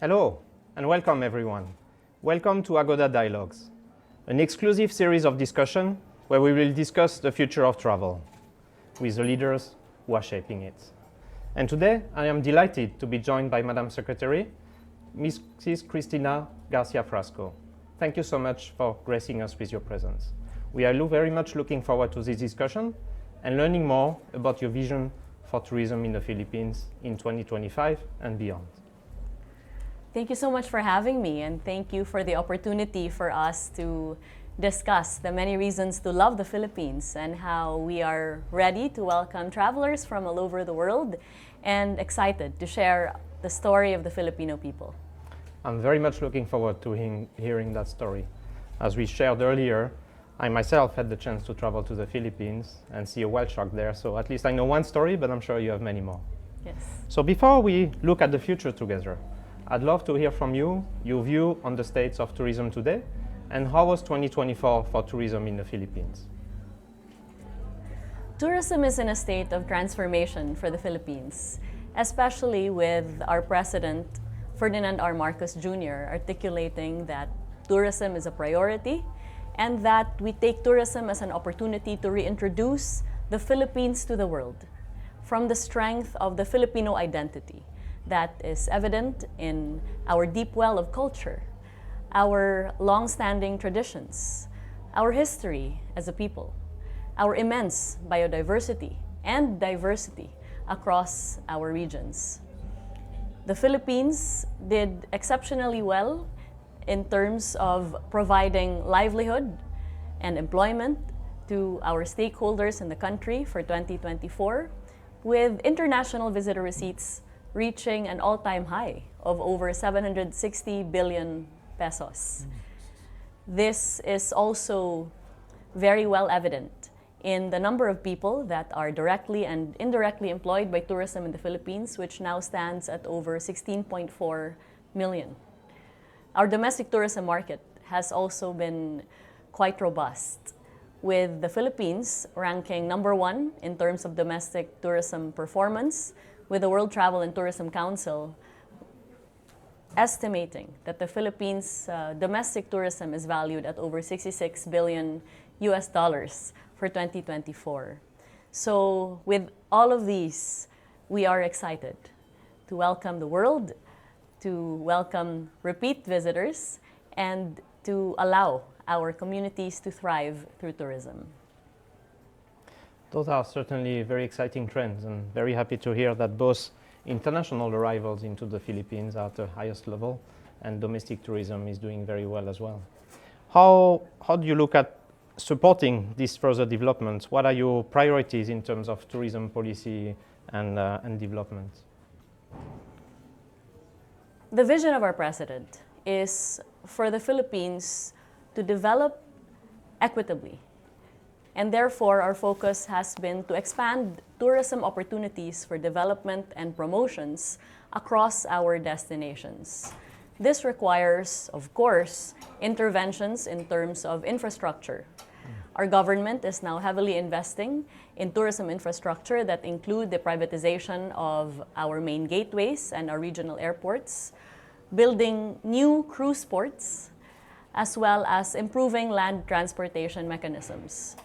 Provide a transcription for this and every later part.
Hello, and welcome everyone. Welcome to Agoda Dialogues, an exclusive series of discussion where we will discuss the future of travel with the leaders who are shaping it. And today, I am delighted to be joined by Madam Secretary, Mrs. Christina Garcia Frasco. Thank you so much for gracing us with your presence. We are very much looking forward to this discussion and learning more about your vision for tourism in the Philippines in 2025 and beyond. Thank you so much for having me, and thank you for the opportunity for us to discuss the many reasons to love the Philippines and how we are ready to welcome travelers from all over the world and excited to share the story of the Filipino people. I'm very much looking forward to hearing that story. As we shared earlier, I myself had the chance to travel to the Philippines and see a whale shark there, so at least I know one story, but I'm sure you have many more. Yes. So before we look at the future together, I'd love to hear from you, your view on the states of tourism today, and how was 2024 for tourism in the Philippines? Tourism is in a state of transformation for the Philippines, especially with our President, Ferdinand R. Marcos Jr., articulating that tourism is a priority and that we take tourism as an opportunity to reintroduce the Philippines to the world from the strength of the Filipino identity that is evident in our deep well of culture, our long-standing traditions, our history as a people, our immense biodiversity and diversity across our regions. The Philippines did exceptionally well in terms of providing livelihood and employment to our stakeholders in the country for 2024, with international visitor receipts reaching an all-time high of over 760 billion pesos. This is also very well evident in the number of people that are directly and indirectly employed by tourism in the Philippines, which now stands at over 16.4 million. Our domestic tourism market has also been quite robust, with the Philippines ranking number 1 in terms of domestic tourism performance, with the World Travel and Tourism Council estimating that the Philippines' domestic tourism is valued at over 66 billion US dollars for 2024. So with all of these, we are excited to welcome the world, to welcome repeat visitors, and to allow our communities to thrive through tourism. Those are certainly very exciting trends, and very happy to hear that both international arrivals into the Philippines are at the highest level and domestic tourism is doing very well as well. How do you look at supporting these further developments? What are your priorities in terms of tourism policy and development? The vision of our president is for the Philippines to develop equitably. And therefore, our focus has been to expand tourism opportunities for development and promotions across our destinations. This requires, of course, interventions in terms of infrastructure. Our government is now heavily investing in tourism infrastructure that include the privatization of our main gateways and our regional airports, building new cruise ports, as well as improving land transportation mechanisms.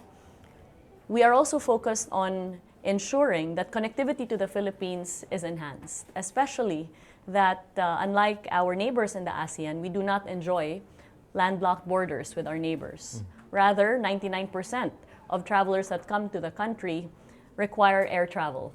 We are also focused on ensuring that connectivity to the Philippines is enhanced, especially that unlike our neighbors in the ASEAN, we do not enjoy landlocked borders with our neighbors. Rather, 99% of travelers that come to the country require air travel.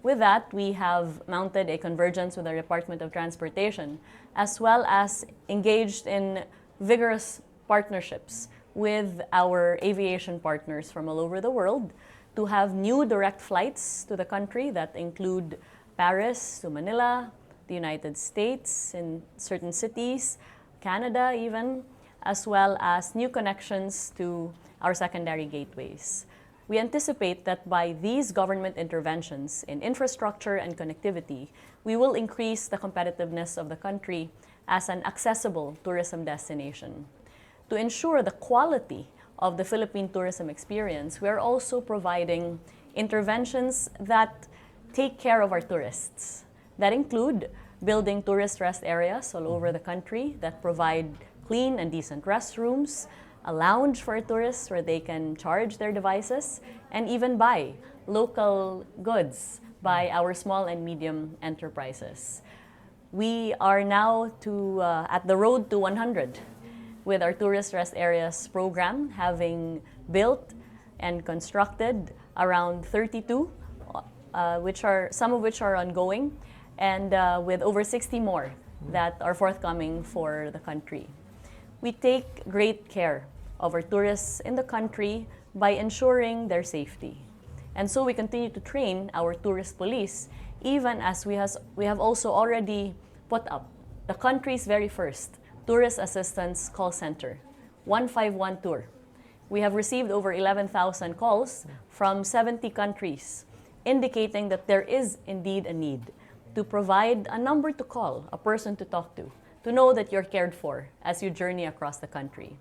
With that, we have mounted a convergence with the Department of Transportation, as well as engaged in vigorous partnerships with our aviation partners from all over the world to have new direct flights to the country that include Paris to Manila, the United States in certain cities, Canada even, as well as new connections to our secondary gateways. We anticipate that by these government interventions in infrastructure and connectivity, we will increase the competitiveness of the country as an accessible tourism destination. To ensure the quality of the Philippine tourism experience, we are also providing interventions that take care of our tourists, that include building tourist rest areas all over the country that provide clean and decent restrooms, a lounge for tourists where they can charge their devices, and even buy local goods by our small and medium enterprises. We are now at the road to 100 with our tourist rest areas program, having built and constructed around 32, some of which are ongoing, and with over 60 more that are forthcoming for the country. We take great care of our tourists in the country by ensuring their safety. And so we continue to train our tourist police, even as we have also already put up the country's very first tourist assistance call center, 151 Tour. We have received over 11,000 calls from 70 countries, indicating that there is indeed a need to provide a number to call, a person to talk to know that you're cared for as you journey across the country.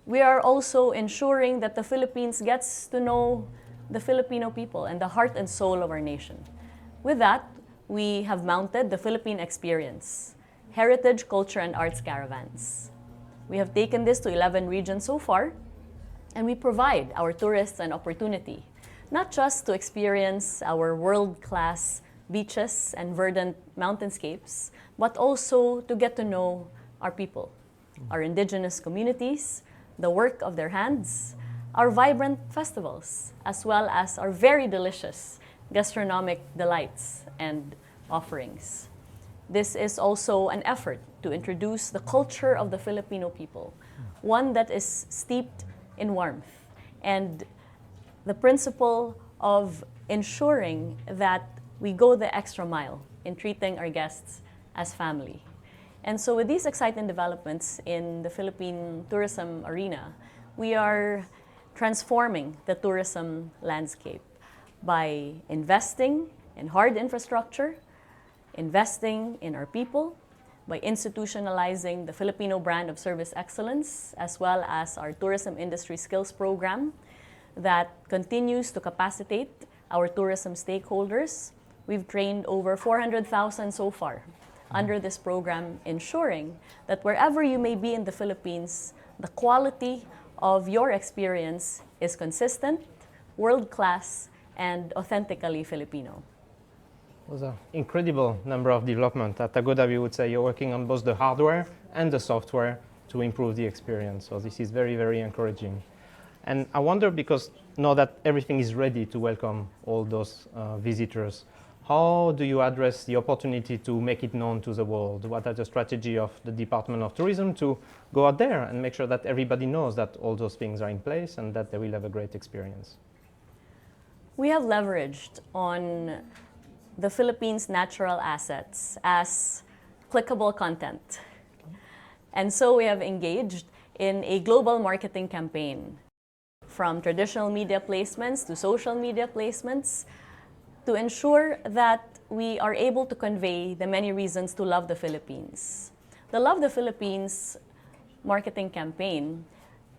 We are also ensuring that the Philippines gets to know the Filipino people and the heart and soul of our nation. With that, we have mounted the Philippine Experience, Heritage, Culture, and Arts Caravans. We have taken this to 11 regions so far, and we provide our tourists an opportunity, not just to experience our world-class beaches and verdant mountainscapes, but also to get to know our people, our indigenous communities, the work of their hands, our vibrant festivals, as well as our very delicious gastronomic delights and offerings. This is also an effort to introduce the culture of the Filipino people, one that is steeped in warmth and the principle of ensuring that we go the extra mile in treating our guests as family. And so with these exciting developments in the Philippine tourism arena, we are transforming the tourism landscape by investing in hard infrastructure, investing in our people, by institutionalizing the Filipino brand of service excellence, as well as our tourism industry skills program that continues to capacitate our tourism stakeholders. We've trained over 400,000 so far under this program, ensuring that wherever you may be in the Philippines, the quality of your experience is consistent, world-class, and authentically Filipino. It was an incredible number of development. At Agoda, we would say you're working on both the hardware and the software to improve the experience. So this is very, very encouraging. And I wonder, because now that everything is ready to welcome all those visitors, how do you address the opportunity to make it known to the world? What are the strategy of the Department of Tourism to go out there and make sure that everybody knows that all those things are in place and that they will have a great experience? We have leveraged on the Philippines' natural assets as clickable content. And so we have engaged in a global marketing campaign, from traditional media placements to social media placements, to ensure that we are able to convey the many reasons to love the Philippines. The Love the Philippines marketing campaign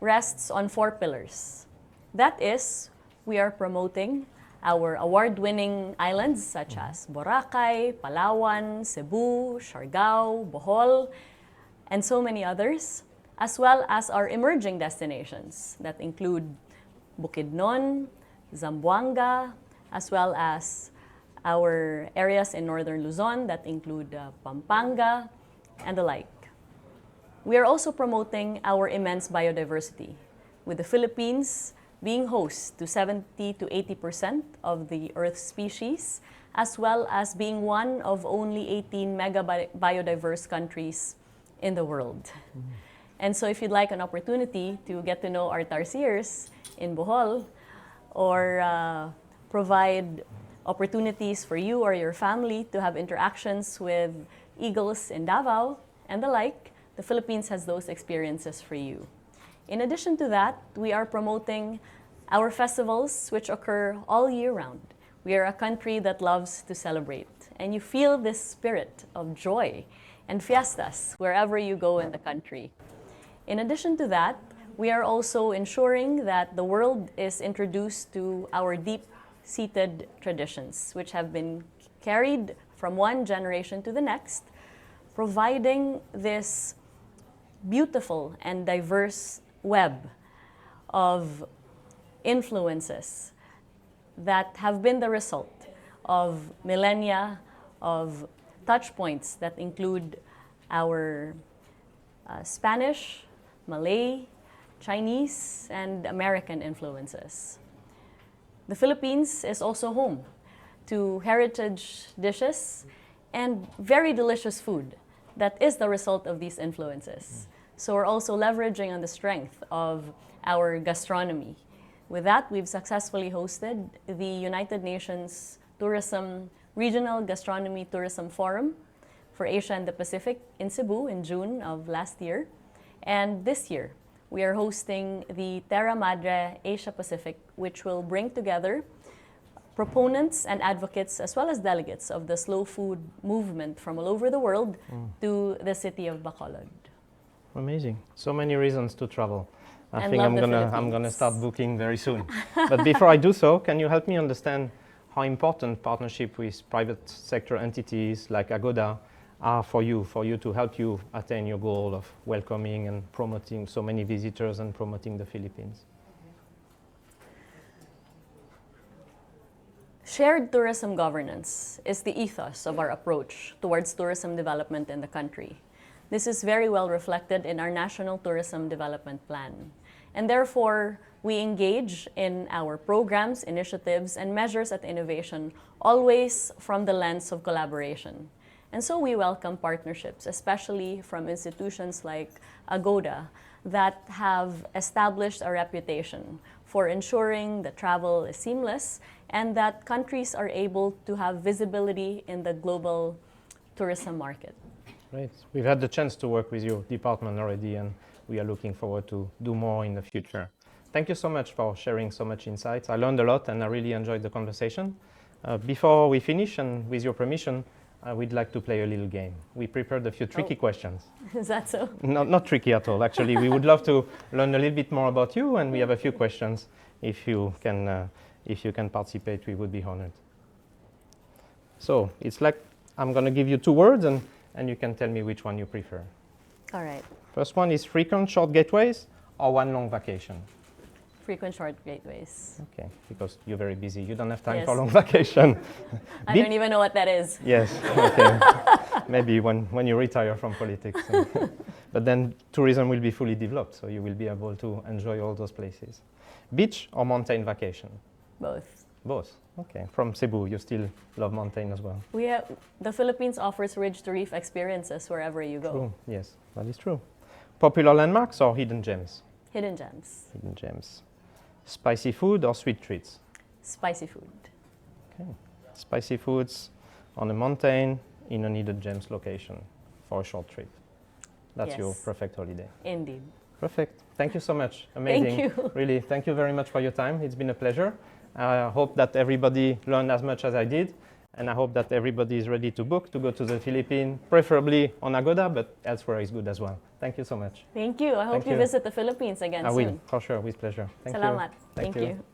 rests on 4 pillars. That is, we are promoting our award-winning islands such as Boracay, Palawan, Cebu, Siargao, Bohol, and so many others, as well as our emerging destinations that include Bukidnon, Zamboanga, as well as our areas in northern Luzon that include Pampanga and the like. We are also promoting our immense biodiversity, with the Philippines being host to 70 to 80% of the Earth's species, as well as being one of only 18 mega biodiverse countries in the world. And so if you'd like an opportunity to get to know our tarsiers in Bohol, or provide opportunities for you or your family to have interactions with eagles in Davao and the like, the Philippines has those experiences for you. In addition to that, we are promoting our festivals, which occur all year round. We are a country that loves to celebrate, and you feel this spirit of joy and fiestas wherever you go in the country. In addition to that, we are also ensuring that the world is introduced to our deep-seated traditions, which have been carried from one generation to the next, providing this beautiful and diverse web of influences that have been the result of millennia of touch points that include our Spanish, Malay, Chinese, and American influences. The Philippines is also home to heritage dishes and very delicious food that is the result of these influences. So we're also leveraging on the strength of our gastronomy. With that, we've successfully hosted the United Nations Tourism Regional Gastronomy Tourism Forum for Asia and the Pacific in Cebu in June of last year. And this year, we are hosting the Terra Madre Asia Pacific, which will bring together proponents and advocates as well as delegates of the slow food movement from all over the world to the city of Bacolod. Amazing. So many reasons to travel. I And think love the I'm gonna Philippines. start booking very soon. But before I do so, can you help me understand how important partnership with private sector entities like Agoda are for you to help you attain your goal of welcoming and promoting so many visitors and promoting the Philippines? Shared tourism governance is the ethos of our approach towards tourism development in the country. This is very well reflected in our National Tourism Development Plan. And therefore, we engage in our programs, initiatives, and measures at innovation always from the lens of collaboration. And so we welcome partnerships, especially from institutions like Agoda, that have established a reputation for ensuring that travel is seamless and that countries are able to have visibility in the global tourism market. Great. We've had the chance to work with your department already, and we are looking forward to do more in the future. Thank you so much for sharing so much insights. I learned a lot, and I really enjoyed the conversation. Before we finish, and with your permission, we'd like to play a little game. We prepared a few tricky questions. Is that so? Not tricky at all, actually. We would love to learn a little bit more about you, and we have a few questions. If you can participate, we would be honored. So it's like I'm going to give you two words, and you can tell me which one you prefer. All right. First one is frequent short gateways or one long vacation? Frequent short gateways. Okay, because you're very busy. You don't have time Yes. for long vacation. I don't even know what that is. Yes, okay. Maybe when you retire from politics. But then tourism will be fully developed, so you will be able to enjoy all those places. Beach or mountain vacation? Both. Both. Okay. From Cebu, you still love mountain as well. The Philippines offers ridge to reef experiences wherever you go. True. Yes, that is true. Popular landmarks or hidden gems? Hidden gems. Hidden gems. Spicy food or sweet treats? Spicy food. Okay. Spicy foods on a mountain in an hidden gems location for a short trip. That's your Yes. perfect holiday. Indeed. Perfect. Thank you so much. Amazing. Thank you. Really, thank you very much for your time. It's been a pleasure. I hope that everybody learned as much as I did. And I hope that everybody is ready to book to go to the Philippines, preferably on Agoda, but elsewhere is good as well. Thank you so much. Thank you. I hope Thank you you. visit the Philippines again I soon. will, for sure, with pleasure. Thank Salamat. you. Thank you.